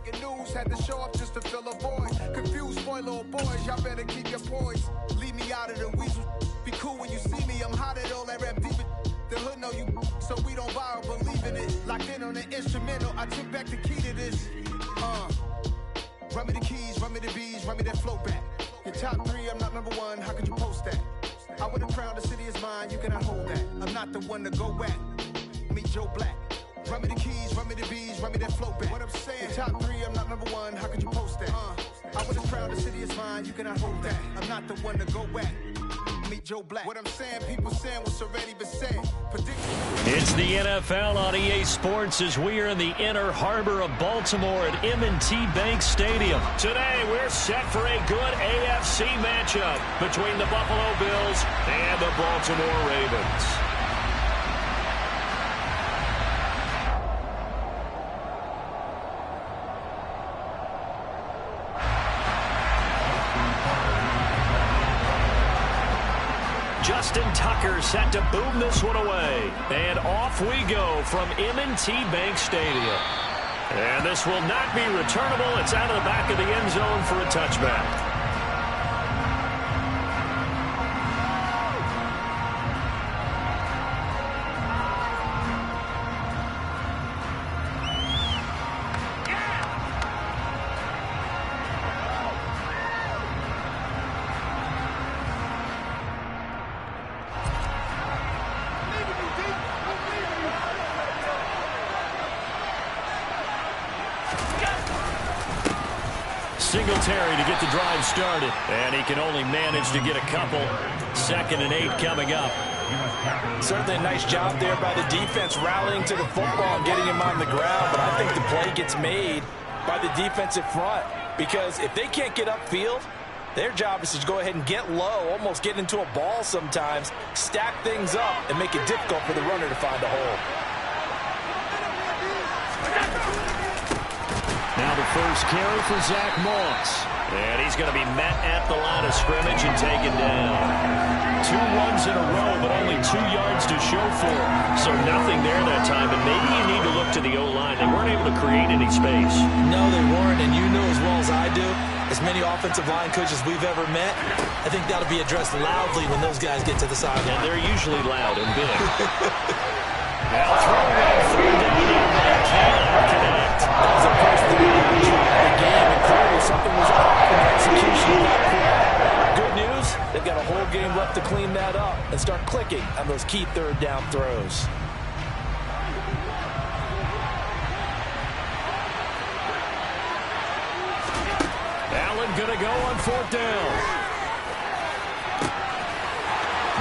breaking news, had to show up just to fill a void. Confused boy, little boys, y'all better keep your poise. Leave me out of the weasel. Be cool when you see me, I'm hot at all that rap deep. The hood know you, so we don't borrow, believe in it. Locked in on the instrumental, I took back the key to this. Run me the keys, run me the bees, run me that flow back. Your top 3, I'm not number 1, how could you post that? I would have crowned the city is mine, you cannot hold that. I'm not the one to go back. Meet Joe Black. Run me the keys, run me the bees, run me that flow back. What I'm saying, your top 3, I'm not number 1, how could you post that? I would have crowned the city is mine, you cannot hold that. I'm not the one to go back. Meet Joe Black. What I'm saying, people saying what's already been said. It's the NFL on EA Sports as we are in the inner harbor of Baltimore at M&T Bank Stadium. Today, we're set for a good AFC matchup between the Buffalo Bills and the Baltimore Ravens. Justin Tucker set to boom this one away. And off we go from M&T Bank Stadium. And this will not be returnable. It's out of the back of the end zone for a touchback. Singletary to get the drive started, and he can only manage to get a couple. 2nd and 8 coming up. Certainly a nice job there by the defense rallying to the football and getting him on the ground, but I think the play gets made by the defensive front because if they can't get upfield, their job is to go ahead and get low, almost get into a ball sometimes, stack things up, and make it difficult for the runner to find a hole. Now the first carry for Zach Moss. And he's going to be met at the line of scrimmage and taken down. 2 runs in a row, but only 2 yards to show for it. So nothing there that time, and maybe you need to look to the O-line. They weren't able to create any space. No, they weren't, and you know as well as I do, as many offensive line coaches we've ever met, I think that'll be addressed loudly when those guys get to the sideline. And they're usually loud and big. Now throwing on 3rd down, and can't connect. That was a first down the game, and clearly something was off in the execution of that play. Good news, they've got a whole game left to clean that up and start clicking on those key 3rd down throws. Allen gonna go on 4th down.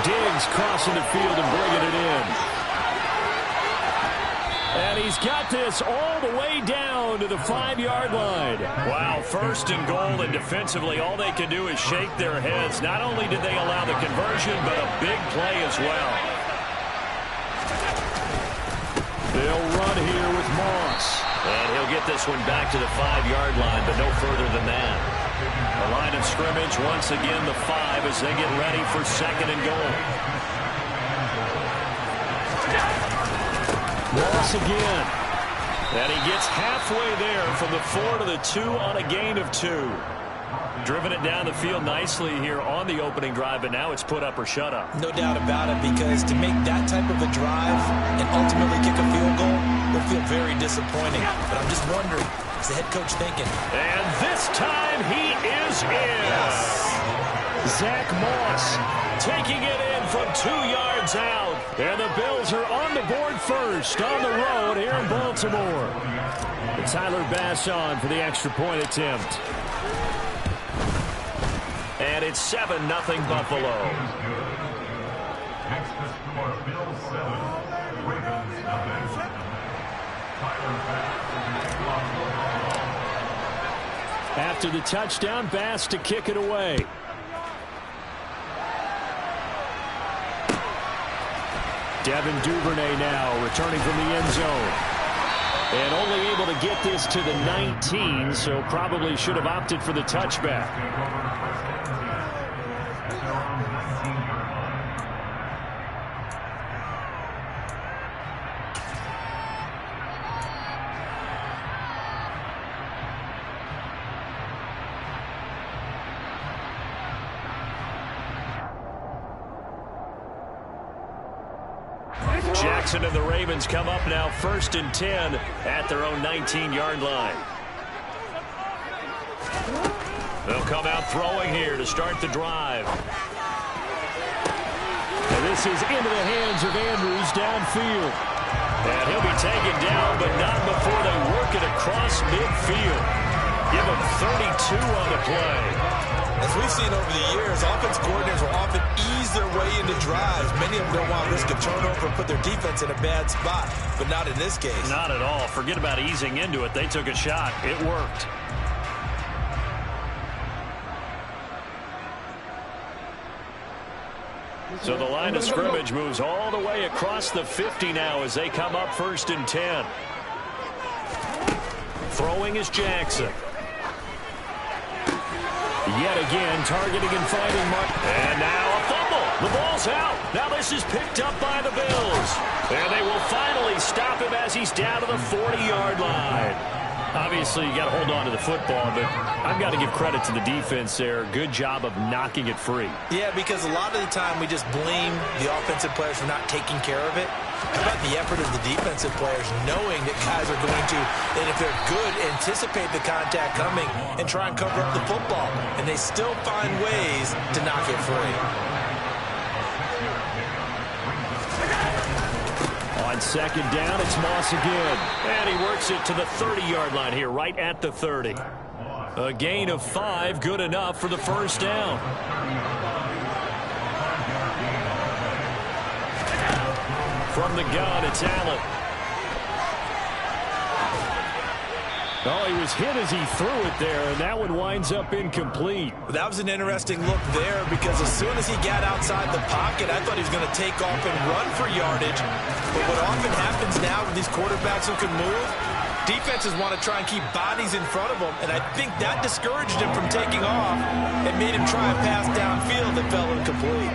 Diggs crossing the field and bringing it in. And he's got this all the way down to the 5-yard line. Wow, 1st and goal, and defensively all they can do is shake their heads. Not only did they allow the conversion, but a big play as well. They'll run here with Moss. And he'll get this one back to the 5-yard line, but no further than that. The line of scrimmage, once again, the 5 as they get ready for 2nd and goal. Moss again. And he gets halfway there from the 4 to the 2 on a gain of 2. Driven it down the field nicely here on the opening drive, but now it's put up or shut up. No doubt about it, because to make that type of a drive and ultimately kick a field goal would feel very disappointing. But I'm just wondering, what's the head coach thinking? And this time he is in. Yes. Zach Moss taking it in from 2 yards out. And the Bills are on the board first on the road here in Baltimore. And Tyler Bass on for the extra point attempt. And it's 7-0 Buffalo. After the touchdown, Bass to kick it away. Devin Duvernay now returning from the end zone. And only able to get this to the 19, so probably should have opted for the touchback. Jackson and the Ravens come up now 1st and 10 at their own 19-yard line. They'll come out throwing here to start the drive. And this is into the hands of Andrews downfield. And he'll be taken down, but not before they work it across midfield. Give him 32 on the play. As we've seen over the years, offense coordinators will often ease their way into drives. Many of them don't want to risk a turnover and put their defense in a bad spot, but not in this case. Not at all. Forget about easing into it. They took a shot. It worked. So the line of scrimmage moves all the way across the 50 now as they come up 1st and 10. Throwing is Jackson. Yet again, targeting and finding Mark. And now a fumble. The ball's out. Now this is picked up by the Bills. And they will finally stop him as he's down to the 40-yard line. Obviously, you got to hold on to the football, but I've got to give credit to the defense there. Good job of knocking it free. Yeah, because a lot of the time we just blame the offensive players for not taking care of it. How about the effort of the defensive players knowing that guys are going to, and if they're good, anticipate the contact coming and try and cover up the football. And they still find ways to knock it free. On 2nd down, it's Moss again. And he works it to the 30-yard line here, right at the 30. A gain of 5, good enough for the 1st down. From the gun, it's Allen. Oh, he was hit as he threw it there, and that one winds up incomplete. That was an interesting look there because as soon as he got outside the pocket, I thought he was going to take off and run for yardage. But what often happens now with these quarterbacks who can move, defenses want to try and keep bodies in front of them, and I think that discouraged him from taking off and made him try a pass downfield that fell incomplete.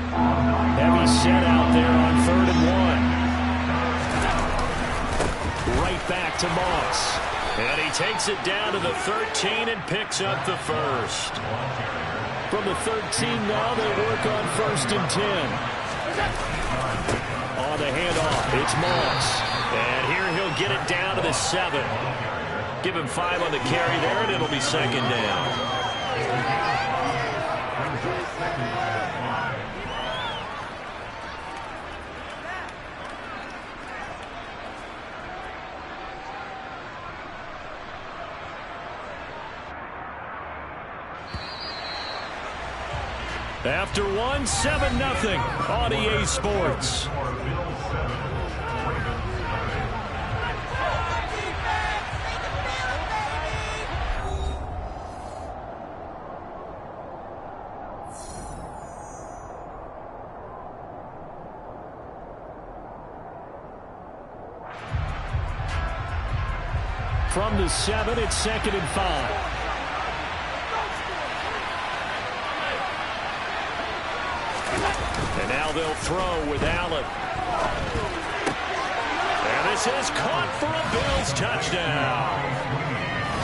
Heavy set out there on 3rd and 1. Right back to Moss. And he takes it down to the 13 and picks up the 1st. From the 13 now, they work on 1st and 10. On the handoff, it's Moss. And here he'll get it down to the 7. Give him 5 on the carry there, and it'll be 2nd down. After 1, 7-0 on EA Sports. From the 7, it's 2nd and 5. And now they'll throw with Allen. And this is caught for a Bills touchdown.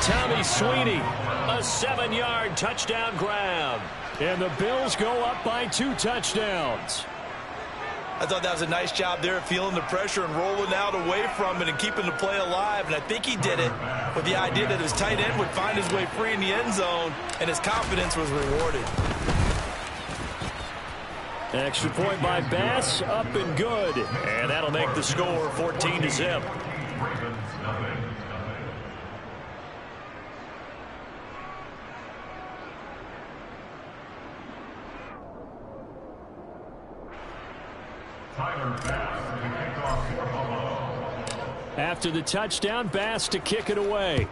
Tommy Sweeney, a 7-yard touchdown grab. And the Bills go up by 2 touchdowns. I thought that was a nice job there of feeling the pressure and rolling out away from it and keeping the play alive. And I think he did it with the idea that his tight end would find his way free in the end zone, and his confidence was rewarded. Extra point by Bass, up and good. And that'll make the score 14-0. After the touchdown, Bass to kick it away.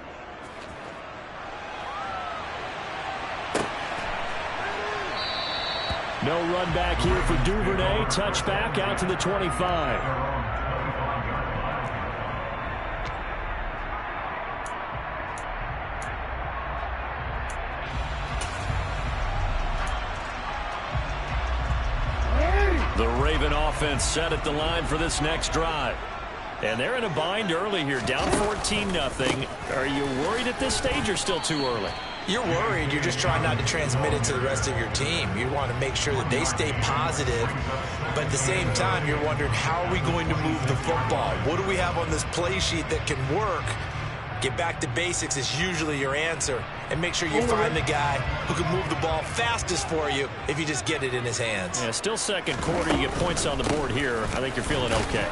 No run back here for Duvernay. Touchback out to the 25. The Raven offense set at the line for this next drive. And they're in a bind early here, down 14-0. Are you worried at this stage or still too early? You're worried. You're just trying not to transmit it to the rest of your team. You want to make sure that they stay positive, but at the same time, you're wondering, how are we going to move the football? What do we have on this play sheet that can work? Get back to basics is usually your answer, and make sure you find the guy who can move the ball fastest for you if you just get it in his hands. Yeah, still second quarter. You get points on the board here. I think you're feeling okay.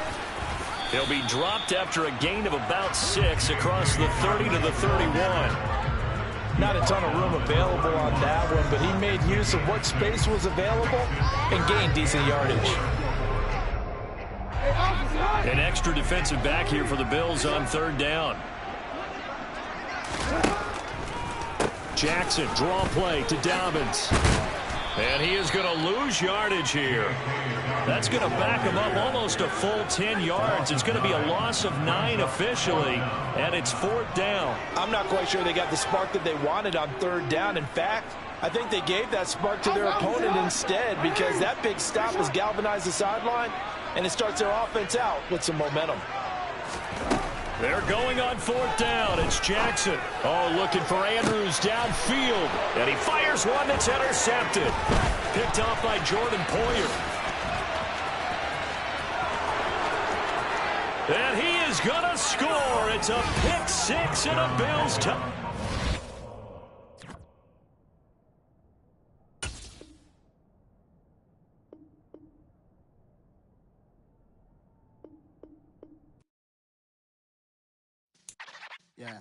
He'll be dropped after a gain of about 6 across the 30 to the 31. Not a ton of room available on that one, but he made use of what space was available and gained decent yardage. An extra defensive back here for the Bills on 3rd down. Jackson, draw play to Dobbins. And he is going to lose yardage here. That's going to back him up almost a full 10 yards. It's going to be a loss of 9 officially, and it's 4th down. I'm not quite sure they got the spark that they wanted on 3rd down. In fact, I think they gave that spark to their opponent instead, because that big stop has galvanized the sideline, and it starts their offense out with some momentum. They're going on 4th down. It's Jackson. Oh, looking for Andrews downfield. And he fires one that's intercepted. Picked off by Jordan Poyer. And he is going to score. It's a pick 6 and a Bills touchdown. Yeah.